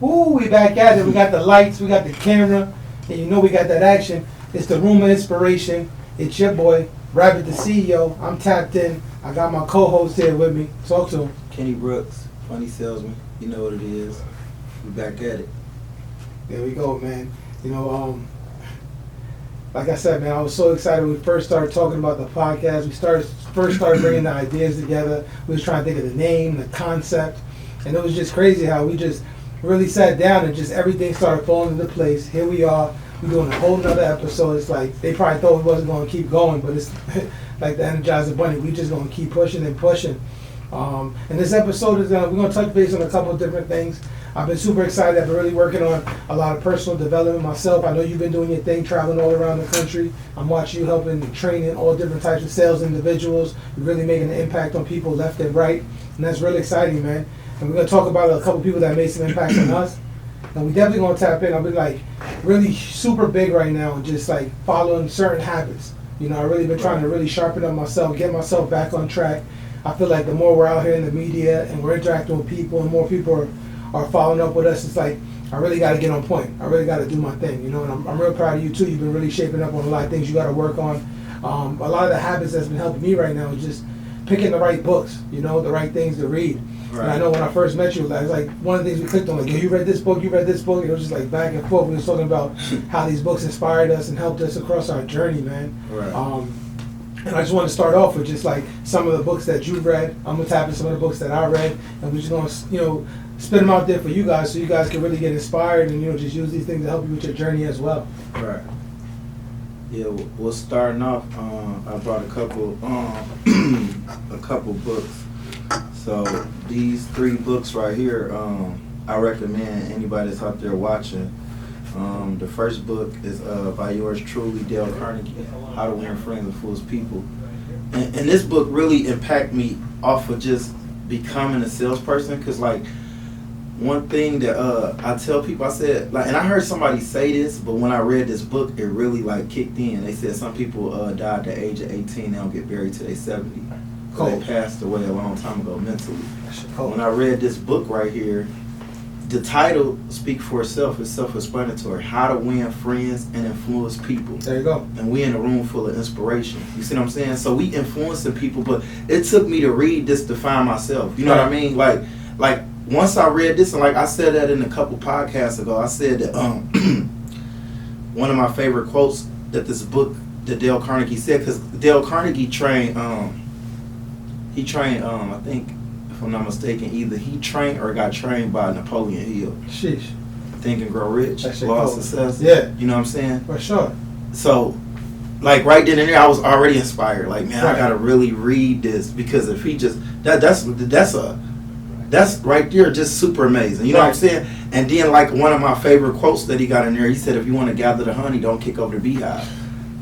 Ooh, we back at it. We got the lights, we got the camera, and you know we got that action. It's the Room of Inspiration. It's your boy, Rabbit the CEO. I'm tapped in. I got my co-host here with me. Talk to him. Kenny Brooks, funny salesman. You know what it is. We back at it. There we go, man. You know, like I said, man, I was so excited when we first started talking about the podcast. We first started bringing the ideas together. We was trying to think of the name, the concept, and it was just crazy how we just really sat down and just everything started falling into place. Here we are. We're doing a whole nother episode. It's like they probably thought we wasn't going to keep going, but it's like the Energizer Bunny. We just going to keep pushing and pushing. And this episode is we're going to touch base on a couple of different things. I've been super excited. I've been really working on a lot of personal development myself. I know you've been doing your thing, traveling all around the country. I'm watching you helping and training all different types of sales individuals. You're really making an impact on people left and right, and that's really exciting, man. And we're going to talk about a couple people that made some impacts on us. And we definitely going to tap in. I've been like really super big right now and just like following certain habits. You know, I've really been trying to really sharpen up myself, get myself back on track. I feel like the more we're out here in the media and we're interacting with people and more people are following up with us, it's like I really got to get on point. I really got to do my thing, you know, and I'm real proud of you too. You've been really shaping up on a lot of things you got to work on. A lot of the habits that's been helping me right now is just picking the right books, you know, the right things to read. Right. And I know when I first met you, it was like one of the things we clicked on, like, yo, you read this book, you read this book. It was just like back and forth. We was talking about how these books inspired us and helped us across our journey, man. Right. And I just want to start off with just like some of the books that you read. I'm going to tap into some of the books that I read, and we're just going to, you know, spit them out there for you guys so you guys can really get inspired and, you know, just use these things to help you with your journey as well. Right. Yeah, well, starting off, I brought a couple books. So these 3 books right here, I recommend anybody that's out there watching. The first book is by yours truly, Dale Carnegie, How to Win Friends and Influence People. And this book really impacted me off of just becoming a salesperson, because like one thing that I tell people, I said, like, and I heard somebody say this, but when I read this book, it really like kicked in. They said some people die at the age of 18, they don't get buried till they 70. They passed away a long time ago mentally. When I read this book right here, the title speaks for itself. It's self-explanatory. How to Win Friends and Influence People. There you go. And we in a room full of inspiration. You see what I'm saying? So we influencing people, but it took me to read this to find myself. You know what I mean? Like once I read this, and like I said that in a couple podcasts ago, I said that one of my favorite quotes that this book that Dale Carnegie said, because Dale Carnegie trained, I think, if I'm not mistaken, either he trained or got trained by Napoleon Hill. Sheesh. Think and Grow Rich, Law of Success. Yeah. You know what I'm saying? For sure. So, like right then and there, I was already inspired. Like, man, I gotta really read this, because if he just that's right there just super amazing. You know what I'm saying? And then like one of my favorite quotes that he got in there, he said, "If you want to gather the honey, don't kick over the beehive."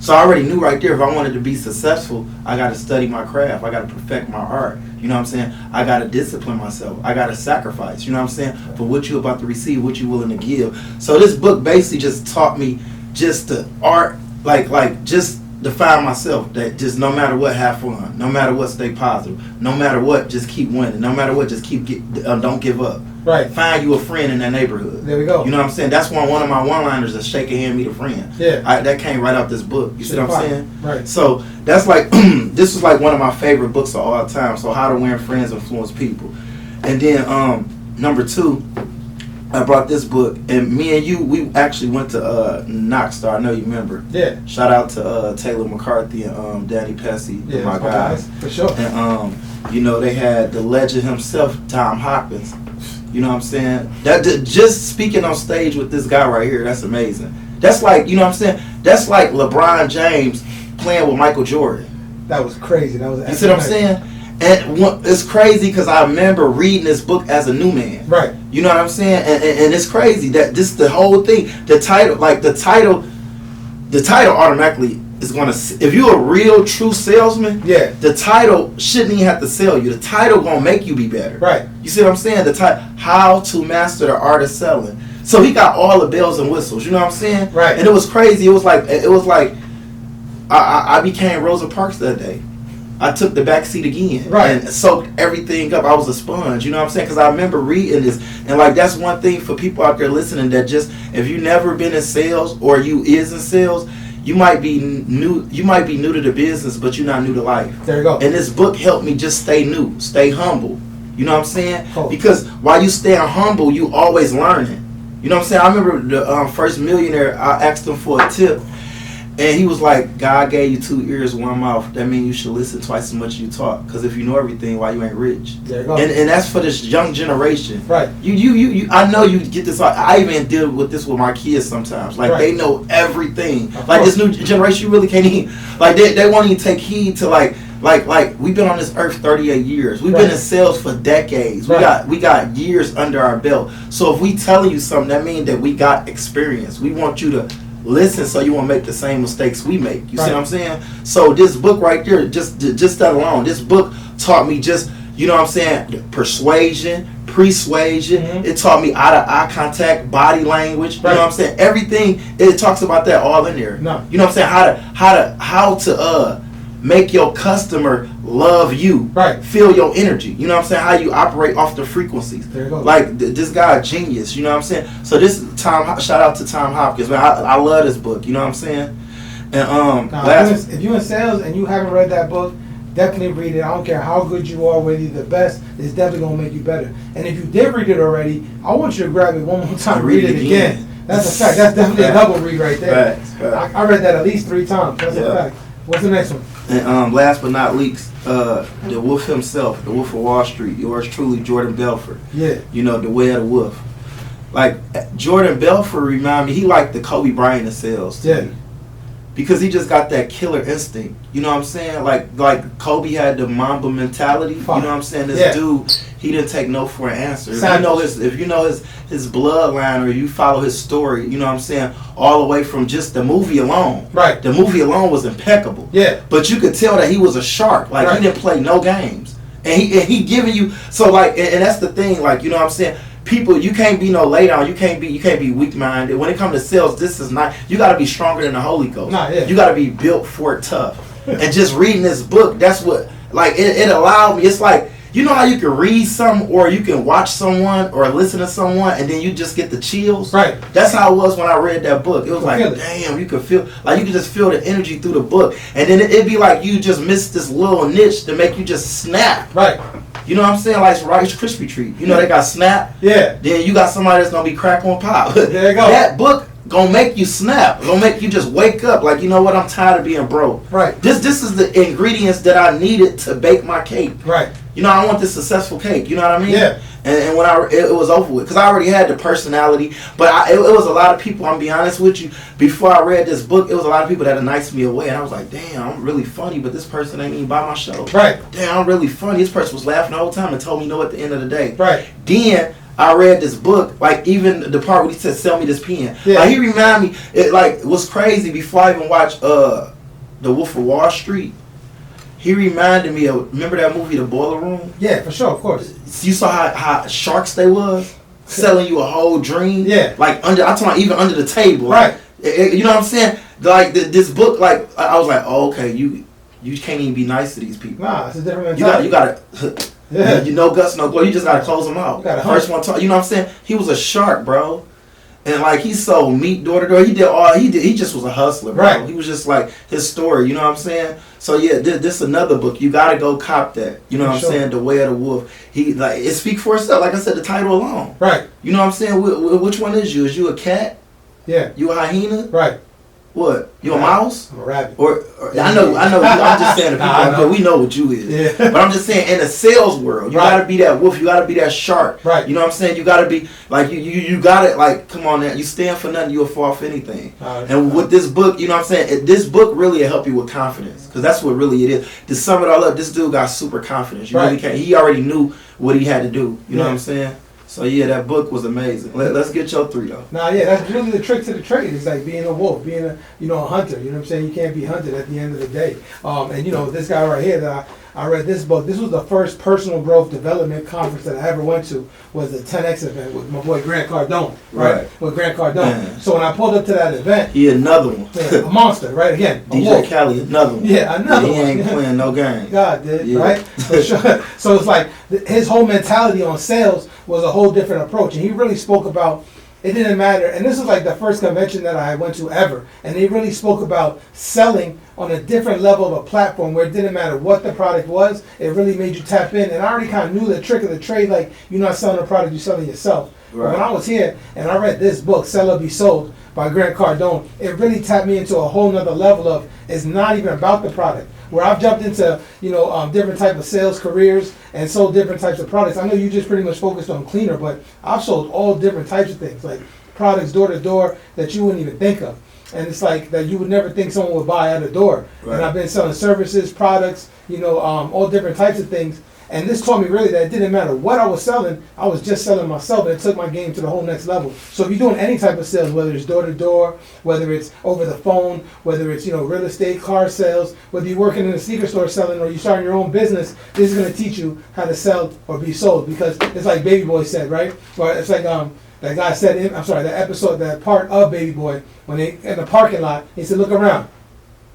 So I already knew right there, if I wanted to be successful, I got to study my craft. I got to perfect my art. You know what I'm saying? I got to discipline myself. I got to sacrifice. You know what I'm saying? For what you're about to receive, what you're willing to give. So this book basically just taught me just the art, like just to find myself, that just no matter what, have fun. No matter what, stay positive. No matter what, just keep winning. No matter what, just don't give up. Right. Find you a friend in that neighborhood. There we go. You know what I'm saying? That's one of my one-liners is shake a hand, meet a friend. Yeah. That came right out this book. You see what I'm saying? Right. So that's like, this is like one of my favorite books of all time. So How to Win Friends, Influence People. And then number 2, I brought this book, and me and you, we actually went to Knoxstar. I know you remember. Yeah. Shout out to Taylor McCarthy and Danny Pessy, my guys. For sure. And you know, they had the legend himself, Tom Hopkins. You know what I'm saying? That just speaking on stage with this guy right here, that's amazing. That's like, you know what I'm saying? That's like LeBron James playing with Michael Jordan. That was crazy. That was. You see what I'm saying? And it's crazy because I remember reading this book as a new man. Right. You know what I'm saying? And it's crazy that this the whole thing, the title automatically is gonna. If you're a real true salesman, yeah, the title shouldn't even have to sell you. The title gonna make you be better. Right. You see what I'm saying? The title, How to Master the Art of Selling. So he got all the bells and whistles. You know what I'm saying? Right. And it was crazy. It was like I became Rosa Parks that day. I took the back seat again Right. and soaked everything up. I was a sponge, you know what I'm saying? Because I remember reading this, and like that's one thing for people out there listening that just if you never been in sales or you is in sales, you might be new. You might be new to the business, but you're not new to life. There you go. And this book helped me just stay new, stay humble. You know what I'm saying? Cool. Because while you staying humble, you always learning. You know what I'm saying? I remember the first millionaire. I asked him for a tip. And he was like, God gave you 2 ears, 1 mouth. That means you should listen twice as much as you talk. Because if you know everything, why you ain't rich? There you go. And that's for this young generation. Right. You I know you get this. I even deal with this with my kids sometimes. Like, they know everything. Of like, course. this new generation, you really can't even. Like, they won't even take heed to, like we've been on this earth 38 years. We've been in sales for decades. We got years under our belt. So if we telling you something, that means that we got experience. We want you to listen so you won't make the same mistakes we make. You see what I'm saying? So this book right there, just that alone, this book taught me just, you know what I'm saying, persuasion, persuasion. It taught me eye contact, body language. You know what I'm saying? Everything, it talks about that all in there. No. You know what I'm saying? How to make your customer love you. Right. Feel your energy. You know what I'm saying? How you operate off the frequencies. There you go. Like this guy a genius. You know what I'm saying? So this is shout out to Tom Hopkins. Man, I love this book. You know what I'm saying? And if you're in sales and you haven't read that book, definitely read it. I don't care how good you are, whether you're the best, it's definitely gonna make you better. And if you did read it already, I want you to grab it one more time, read it again. That's a fact. That's definitely a double read right there. Facts. I read that at least 3 times. That's a fact. What's the next one? And last but not least, the Wolf himself, the Wolf of Wall Street, yours truly, Jordan Belfort. Yeah. You know, the way of the wolf. Like, Jordan Belfort remind me, he like the Kobe Bryant of sales to me. Because he just got that killer instinct. You know what I'm saying? Like Kobe had the Mamba mentality. You know what I'm saying? This dude, he didn't take no for an answer. If you know his bloodline or you follow his story, you know what I'm saying, all the way from just the movie alone. Right. The movie alone was impeccable. Yeah. But you could tell that he was a shark. Like, he didn't play no games. And he giving you, so like, and that's the thing, like, you know what I'm saying? People, you can't be no lay down. You can't be weak minded. When it comes to sales, this is not. You got to be stronger than the Holy Ghost. You got to be built for it tough. And just reading this book, that's what like it allowed me. It's like, you know how you can read something or you can watch someone or listen to someone and then you just get the chills. Right. That's how it was when I read that book. It was like, damn, you could feel like you could just feel the energy through the book, and then it'd be like you just missed this little niche to make you just snap. Right. You know what I'm saying? Like Rice Krispie Treat. You know they got snap. Yeah. Then you got somebody that's gonna be crack on pop. There you go. That book gonna make you snap. Gonna make you just wake up. Like, you know what? I'm tired of being broke. Right. This is the ingredients that I needed to bake my cake. Right. You know, I want this successful cake. You know what I mean? Yeah. And when it was over with, because I already had the personality, but it was a lot of people. I'm be honest with you. Before I read this book, it was a lot of people that had knifed me away, and I was like, damn, I'm really funny, but this person ain't even buy my show. Right. Damn, I'm really funny. This person was laughing the whole time and told me no at the end of the day. Right. Then I read this book, like even the part where he said, "Sell me this pen." Yeah. Like, he reminded me, it was crazy. Before I even watched The Wolf of Wall Street, he reminded me of, remember that movie, The Boiler Room? Yeah, for sure, of course. You saw how sharks they was? Selling you a whole dream? Yeah. Like, I'm talking about even under the table. Right. Like, you know what I'm saying? Like, this book, like, I was like, oh, okay, you can't even be nice to these people. Nah, it's a different mentality. You gotta yeah. You know guts, no glory. You just gotta close them out. First one talk, you know what I'm saying? He was a shark, bro. And like, he sold meat door to door. He did. He just was a hustler, bro. Right. He was just like his story. You know what I'm saying? So yeah, this another book. You gotta go cop that. You know what I'm saying? The Way of the Wolf. He like it speaks for itself. Like I said, the title alone. Right. You know what I'm saying? Which one is you? Is you a cat? Yeah. You a hyena? Right. What? You a mouse? I'm a rabbit. Or I know. I'm just saying to people out there, we know what you is. Yeah. But I'm just saying, in the sales world, you gotta be that wolf. You gotta be that shark. Right. You know what I'm saying? You gotta be like you gotta, like, come on now. You stand for nothing, you'll fall for anything. And with this book, you know what I'm saying? This book really will help you with confidence, because that's what really it is. To sum it all up, this dude got super confidence. You really can't. He already knew what he had to do. You know what I'm saying? So yeah, that book was amazing. Let's get your 3 though. Nah, yeah, that's really the trick to the trade. It's like being a wolf, being a hunter. You know what I'm saying? You can't be hunted at the end of the day. And this guy right here that I read this book. This was the first personal growth development conference that I ever went to. Was the 10X event with my boy Grant Cardone, right? With Grant Cardone. So when I pulled up to that event, he another one, a monster, right? Again, DJ Khaled, another one. Yeah, another one. He ain't playing no game. God did, right? For sure. So it's like his whole mentality on sales was a whole different approach, and he really spoke about. It didn't matter, and this is like the first convention that I went to ever, and they really spoke about selling on a different level of a platform where it didn't matter what the product was, it really made you tap in, and I already kind of knew the trick of the trade, like you're not selling a product, you're selling yourself. Right. But when I was here, and I read this book, Sell or Be Sold, by Grant Cardone, it really tapped me into a whole nother level of, it's not even about the product. Where I've jumped into, different type of sales careers and sold different types of products. I know you just pretty much focused on cleaner, but I've sold all different types of things, like products door to door that you wouldn't even think of. And it's like that you would never think someone would buy at a door. Right. And I've been selling services, products, all different types of things. And this taught me really that it didn't matter what I was selling, I was just selling myself, and it took my game to the whole next level. So if you're doing any type of sales, whether it's door to door, whether it's over the phone, whether it's real estate, car sales, whether you're working in a sneaker store selling or you're starting your own business, this is going to teach you how to sell or be sold. Because it's like Baby Boy said, right? Or it's like that guy said, that part of Baby Boy, when they in the parking lot, he said, look around,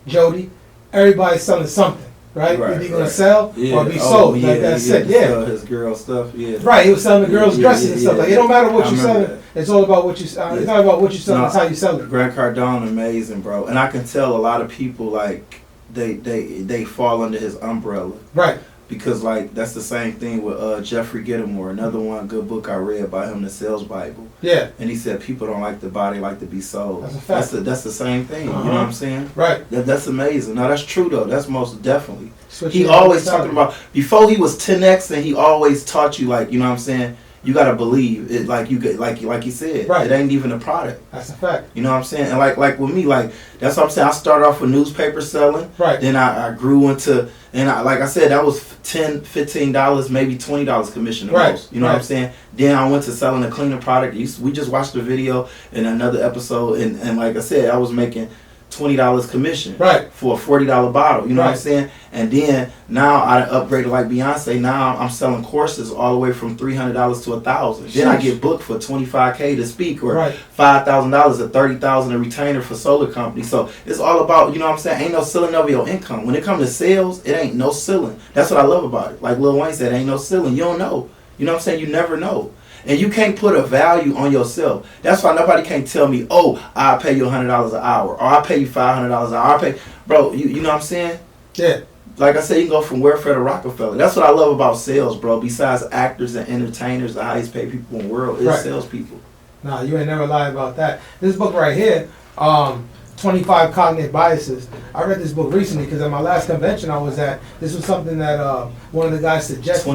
Jody, everybody's selling something. Right? Either you're going to sell or be sold. Like that's it. Sell his girl stuff. Yeah. Right. He was selling the girls' dresses and stuff. Like it don't matter what you're selling. That. It's all about what you. It's not about what you sell. It's how you sell it. Grant Cardone, amazing, bro. And I can tell a lot of people like they fall under his umbrella. Right. Because like that's the same thing with Jeffrey Gittimore, another one good book I read by him, The Sales Bible. Yeah. And he said people don't like to buy, they like to be sold. That's a fact. That's the same thing. You know what I'm saying? Right. That's amazing. No, that's true though. That's most definitely. He always talking about before he was 10X, and he always taught you like, you know what I'm saying? You gotta believe it, like you get, like you said. Right. It ain't even a product. That's a fact. You know what I'm saying? And like with me, like that's what I'm saying. I started off with newspaper selling. Right. Then I grew into, and like I said, that was $10, $15, maybe $20 commission the most. You know what I'm saying? Then I went to selling a cleaner product. We just watched the video in another episode, and like I said, I was making $20 commission for a $40 bottle, you know what I'm saying? And then now I upgraded like Beyonce. Now I'm selling courses all the way from $300 to $1,000. Then I get booked for $25K to speak, or $5,000 or $30,000 a retainer for solar company. So it's all about, you know what I'm saying? Ain't no ceiling over your income. When it comes to sales, it ain't no ceiling. That's what I love about it. Like Lil Wayne said, ain't no ceiling. You don't know. You know what I'm saying? You never know. And you can't put a value on yourself. That's why nobody can't tell me, oh, I'll pay you $100 an hour, or I'll pay you $500 an hour. I'll pay, bro. You know what I'm saying? Yeah. Like I said, you can go from welfare to Rockefeller. That's what I love about sales, bro. Besides actors and entertainers, the highest paid people in the world is salespeople. Nah, you ain't never lied about that. This book right here, 25 Cognitive Biases. I read this book recently because at my last convention I was at, this was something that one of the guys suggested.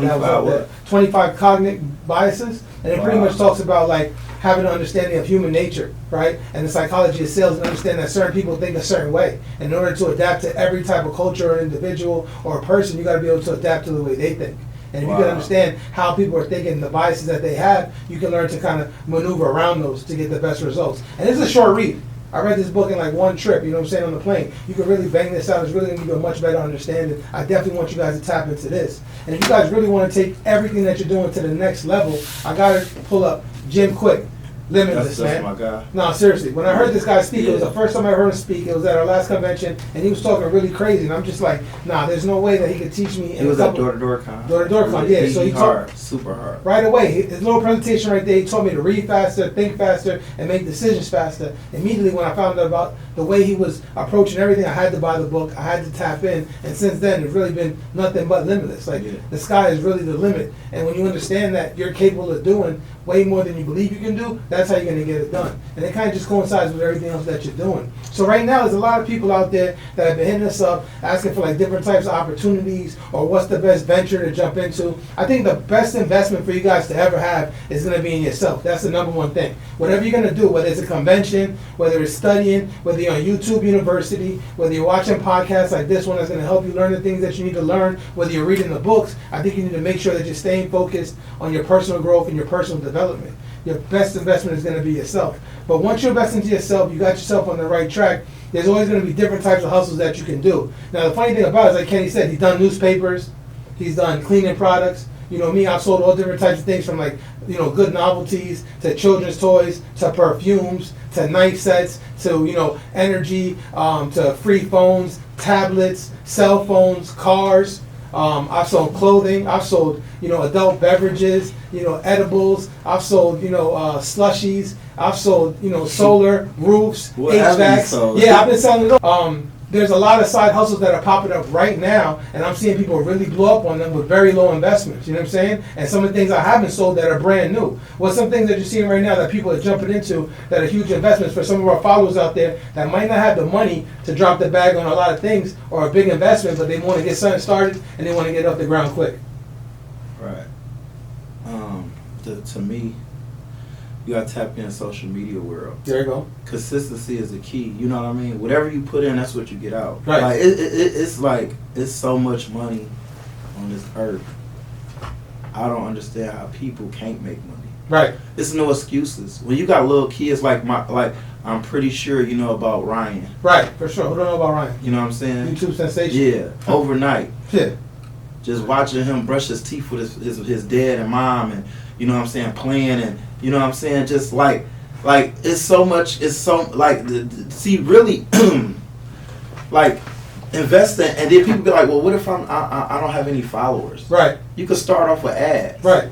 25 Cognitive Biases. And it pretty much talks about like having an understanding of human nature, right? And the psychology of sales, and understand that certain people think a certain way. And in order to adapt to every type of culture or individual or person, you got to be able to adapt to the way they think. And if you can understand how people are thinking, the biases that they have, you can learn to kind of maneuver around those to get the best results. And this is a short read. I read this book in like one trip, you know what I'm saying, on the plane. You can really bang this out. It's really going to give you a much better understanding. I definitely want you guys to tap into this. And if you guys really want to take everything that you're doing to the next level, I got to pull up Jim Quick. Limitless, man. That's my guy. No, seriously. When I heard this guy speak, it was the first time I heard him speak. It was at our last convention, and he was talking really crazy. And I'm just like, nah, there's no way that he could teach me. He was at Door to Door Con. Door to Door Con, yeah. So he hard, super hard. Right away, his little presentation right there, he told me to read faster, think faster, and make decisions faster. Immediately when I found out about the way he was approaching everything, I had to buy the book. I had to tap in. And since then, it's really been nothing but limitless. Like, the sky is really the limit. And when you understand that you're capable of doing way more than you believe you can do, that's how you're going to get it done. And it kind of just coincides with everything else that you're doing. So right now, there's a lot of people out there that have been hitting us up, asking for like different types of opportunities, or what's the best venture to jump into. I think the best investment for you guys to ever have is going to be in yourself. That's the number one thing. Whatever you're going to do, whether it's a convention, whether it's studying, whether you're on YouTube University, whether you're watching podcasts like this one that's going to help you learn the things that you need to learn, whether you're reading the books, I think you need to make sure that you're staying focused on your personal growth and your personal development. Your best investment is going to be yourself. But once you invest into yourself, you got yourself on the right track, there's always going to be different types of hustles that you can do. Now, the funny thing about it is, like Kenny said, he's done newspapers, He's done cleaning products. You know me, I've sold all different types of things from like, you know, good novelties to children's toys to perfumes to knife sets to, you know, energy to free phones, tablets, cell phones, cars. I've sold clothing. I've sold, you know, adult beverages, you know, edibles. I've sold, you know, slushies. I've sold, you know, solar roofs, What haven't you sold? HVACs. Yeah, I've been selling it all. There's a lot of side hustles that are popping up right now, and I'm seeing people really blow up on them with very low investments. You know what I'm saying? And some of the things I haven't sold that are brand new. Well, some things that you're seeing right now that people are jumping into that are huge investments for some of our followers out there that might not have the money to drop the bag on a lot of things or a big investment, but they want to get something started and they want to get off the ground quick. Right. To me, you got to tap in the social media world. There you go. Consistency is the key. You know what I mean? Whatever you put in, that's what you get out. Right. Like it's like it's so much money on this earth. I don't understand how people can't make money. Right. It's no excuses. When you got little kids like I'm pretty sure you know about Ryan. Right, for sure. Who don't know about Ryan? You know what I'm saying? YouTube sensation. Yeah. Overnight. Yeah. Just watching him brush his teeth with his dad and mom, and you know what I'm saying, playing, and you know what I'm saying, just like it's so much, it's so like see really like investing, and then people be like, well, what if I don't have any followers? Right. You could start off with ads. Right.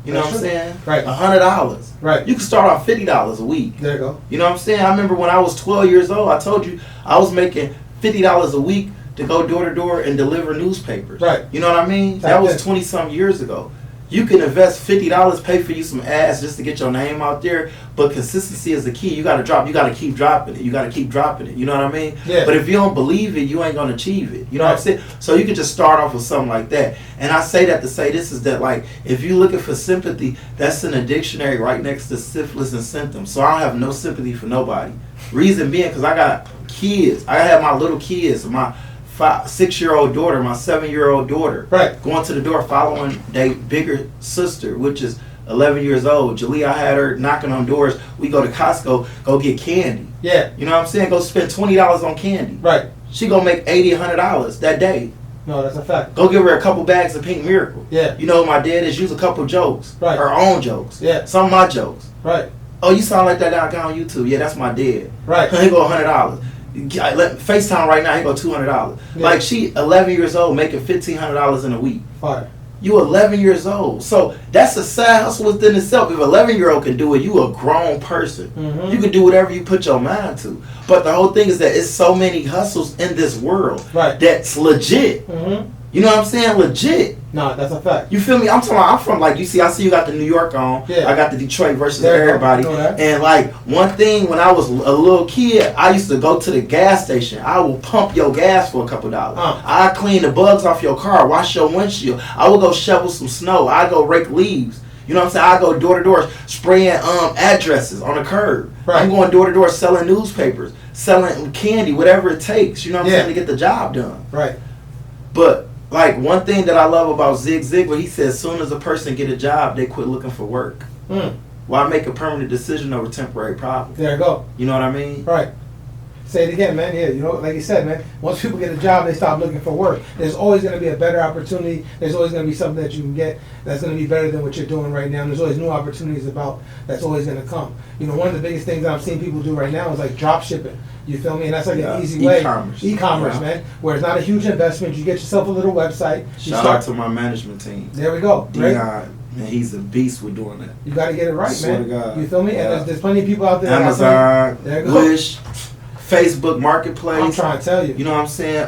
You know what I'm saying? Right. $100. Right. You can start off $50 a week. There you go. You know what I'm saying? I remember when I was 12 years old, I told you I was making $50 a week to go door to door and deliver newspapers. Right. You know what I mean? That was 20-some years ago. You can invest $50, pay for you some ads just to get your name out there, but consistency is the key. You gotta keep dropping it. You gotta keep dropping it. You know what I mean? Yeah. But if you don't believe it, you ain't gonna achieve it. You know what I'm saying? So you can just start off with something like that. And I say that to say this is that, like, if you're looking for sympathy, that's in a dictionary right next to syphilis and symptoms. So I don't have no sympathy for nobody. Reason being, because I got kids. I have my little kids, my 6-year-old daughter, my 7-year-old daughter, right, going to the door following their bigger sister, which is 11 years old. Jalea, I had her knocking on doors. We go to Costco, go get candy. Yeah. You know what I'm saying? Go spend $20 on candy. Right. She gonna make $80, $100 that day. No, that's a fact. Go give her a couple bags of Pink Miracle. Yeah. You know what my dad is? Use a couple jokes. Right. Her own jokes. Yeah. Some of my jokes. Right. Oh, you sound like that guy on YouTube. Yeah, that's my dad. Right. He go $100. FaceTime right now, he go $200. Yeah. Like, she 11 years old making $1,500 in a week. Fire. You 11 years old. So that's a side hustle within itself. If an 11-year-old can do it, you a grown person. Mm-hmm. You can do whatever you put your mind to. But the whole thing is that it's so many hustles in this world that's legit. Mm-hmm. You know what I'm saying? Legit. No, that's a fact. You feel me? I'm talking about, I'm from, like, I see you got the New York on. Yeah. I got the Detroit versus everybody. And, like, one thing, when I was a little kid, I used to go to the gas station. I will pump your gas for a couple dollars. I clean the bugs off your car, wash your windshield. I will go shovel some snow. I go rake leaves. You know what I'm saying? I go door to door spraying addresses on the curb. Right. I'm going door to door selling newspapers, selling candy, whatever it takes, you know what I'm saying, to get the job done. Right. But, like, one thing that I love about Zig Ziglar, he says, as soon as a person get a job, they quit looking for work. Why make a permanent decision over temporary problems? There you go. You know what I mean? Right. Say it again, man. Yeah, you know, like you said, man, once people get a job, they stop looking for work. There's always going to be a better opportunity. There's always going to be something that you can get that's going to be better than what you're doing right now. And there's always new opportunities that's always going to come. You know, one of the biggest things that I'm seeing people do right now is like drop shipping. You feel me? And that's like an easy way. E-commerce, man. Where it's not a huge investment. You get yourself a little website. Shout out to my management team. There we go. Dion, man, he's a beast with doing that. You got to get it right, man. To God. You feel me? Yeah. And there's plenty of people out there. Amazon, Wish, Facebook Marketplace. I'm trying to tell you. You know what I'm saying?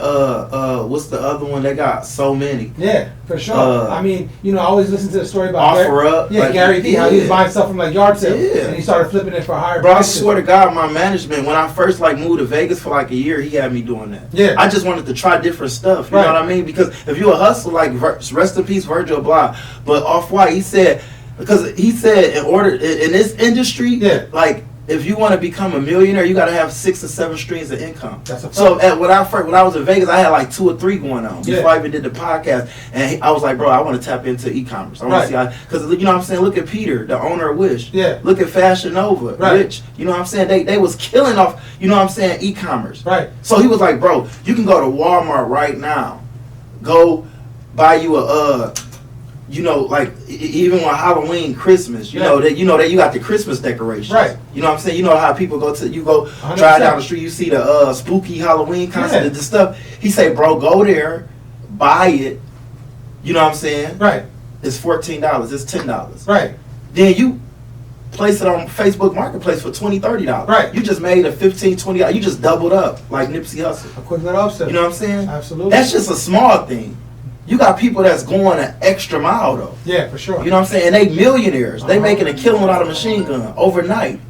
What's the other one? They got so many. Yeah, for sure. I mean, you know, I always listen to the story about OfferUp. Yeah, like, Gary Vee, how he was buying stuff from like yard sales, and he started flipping it for higher prices. I swear to God, my management, when I first like moved to Vegas for like a year, he had me doing that. Yeah. I just wanted to try different stuff. You know what I mean? Because if you a hustler, like rest in peace, Virgil Abloh, but Off-White, he said in order in this industry, like, if you want to become a millionaire, you got to have 6 or 7 streams of income. So when I was in Vegas, I had like 2 or 3 going on before I even did the podcast. And I was like, bro, I want to tap into e-commerce. I want to see because you know what I'm saying. Look at Peter, the owner of Wish. Yeah. Look at Fashion Nova, Rich. You know what I'm saying. They was killing off. You know what I'm saying. E-commerce. Right. So he was like, bro, you can go to Walmart right now, go buy you a you know, like even on Halloween, Christmas, you Yeah. know that you got the Christmas decorations. Right. You know what I'm saying? You know how people go drive 100%. down the street, you see the spooky Halloween concert, Yeah. the stuff. He say, bro, go there, buy it. You know what I'm saying? Right. It's $14. It's $10. Right. Then you place it on Facebook Marketplace for $20-$30. Right. You just made a $15-$20. You just doubled up like Nipsey Hussle. A quick little upset. You know what I'm saying? Absolutely. That's just a small thing. You got people that's going an extra mile though. Yeah, for sure. You know what I'm saying? And they millionaires. They Uh-huh. making a killing without a machine gun overnight.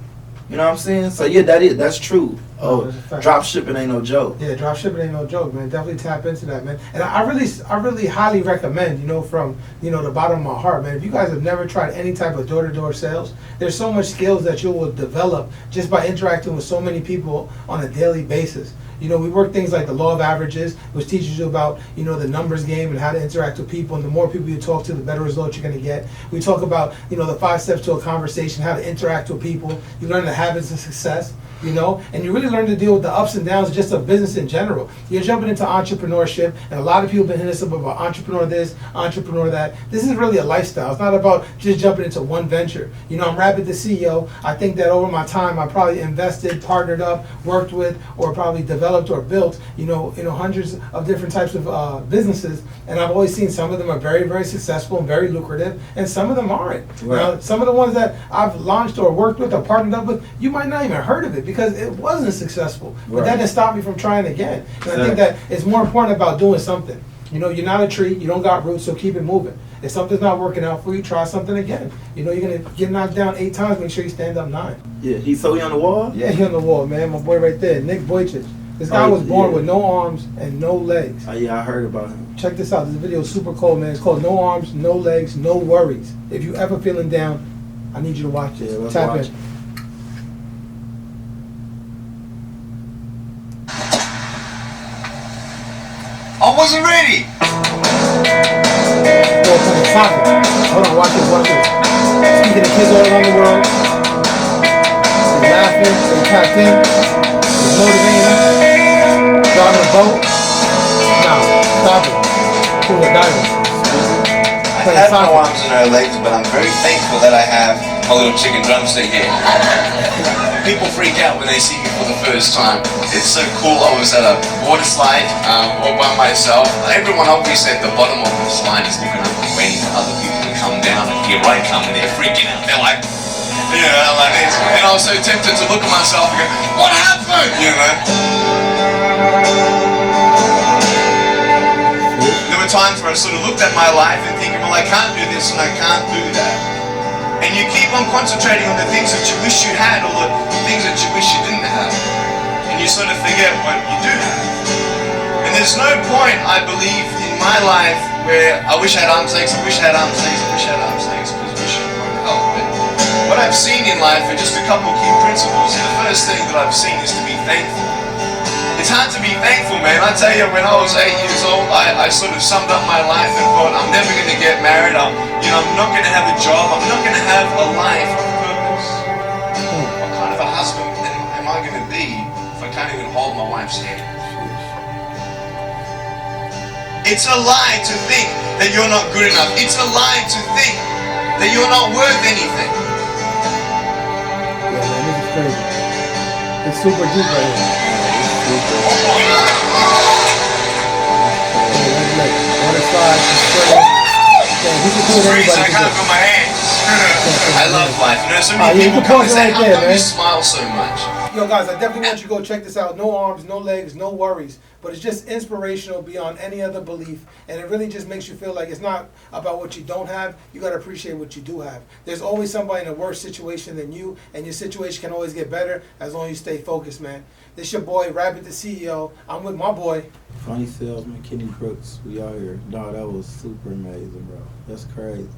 You know what I'm saying? So yeah, that's true. Oh, That's a fact. drop shipping ain't no joke. Yeah, drop shipping ain't no joke, man. Definitely tap into that, man. And I really highly recommend, from, the bottom of my heart, man. If you guys have never tried any type of door-to-door sales, there's so much skills that you will develop just by interacting with so many people on a daily basis. We work things like the law of averages, which teaches you about, the numbers game and how to interact with people. And the more people you talk to, the better results you're going to get. We talk about, the 5 steps to a conversation, how to interact with people. You learn the habits of success. And you really learn to deal with the ups and downs just of business in general. You're jumping into entrepreneurship, and a lot of people have been hitting us up about entrepreneur this, entrepreneur that. This is really a lifestyle. It's not about just jumping into one venture. I'm Rapid the CEO. I think that over my time, I probably invested, partnered up, worked with, or probably developed or built, hundreds of different types of businesses. And I've always seen some of them are very, very successful and very lucrative, and some of them aren't. Right. Now, some of the ones that I've launched or worked with or partnered up with, you might not even heard of it because it wasn't successful. But Right. that didn't stop me from trying again. And I think that it's more important about doing something. You're not a tree, you don't got roots, so keep it moving. If something's not working out for you, try something again. You're gonna get knocked down 8 times, make sure you stand up 9. Yeah, he on the wall? Yeah, he on the wall, man. My boy right there, Nick Vujicic. This guy was born with no arms and no legs. Oh yeah, I heard about him. Check this out. This video is super cool, man. It's called No Arms, No Legs, No Worries. If you ever feeling down, I need you to watch this. Yeah, let's Tap watch in. it. I wasn't ready. Boy playing soccer. Hold on, watch this. Speaking to kids all around the world. They're laughing, they're tapped in, they're motivating, driving a boat. No, stop it. Cool, diving. I have no arms and no legs, but I'm very thankful that I have a little chicken drumstick here. People freak out when they see me for the first time. It's so cool. I was at a water slide all by myself. Everyone obviously at the bottom of the slide is looking up and waiting for other people to come down, and here I come and they're freaking out. They're like, like this. And I was so tempted to look at myself and go, what happened? There were times where I sort of looked at my life and thinking, well, I can't do this and I can't do that. And you keep on concentrating on the things that you wish you had or the things that you wish you didn't have. And you sort of forget what you do have. And there's no point, I believe, in my life where I wish I had arms, legs, I wish I had arms, legs, I wish I had arms, legs, because wishing won't help. But what I've seen in life are just a couple key principles. And the first thing that I've seen is to be thankful. It's hard to be thankful, man. I tell you, when I was 8 years old, I sort of summed up my life and thought, I'm never going to get married. I'm not going to have a job. I'm not going to have a life of purpose. What kind of a husband am I going to be if I can't even hold my wife's hand? It's a lie to think that you're not good enough. It's a lie to think that you're not worth anything. Yeah, man, this is crazy. It's super deep right here. Water slide, I can't feel my hands. I love life. So many people come and say, how come you smile so much? Yo, guys, I definitely want you to go check this out. No arms, no legs, no worries. But it's just inspirational beyond any other belief. And it really just makes you feel like it's not about what you don't have. You got to appreciate what you do have. There's always somebody in a worse situation than you. And your situation can always get better as long as you stay focused, man. This your boy, Rabbit the CEO. I'm with my boy. Funny salesman, Kenny Brooks. We out here. No, that was super amazing, bro. That's crazy.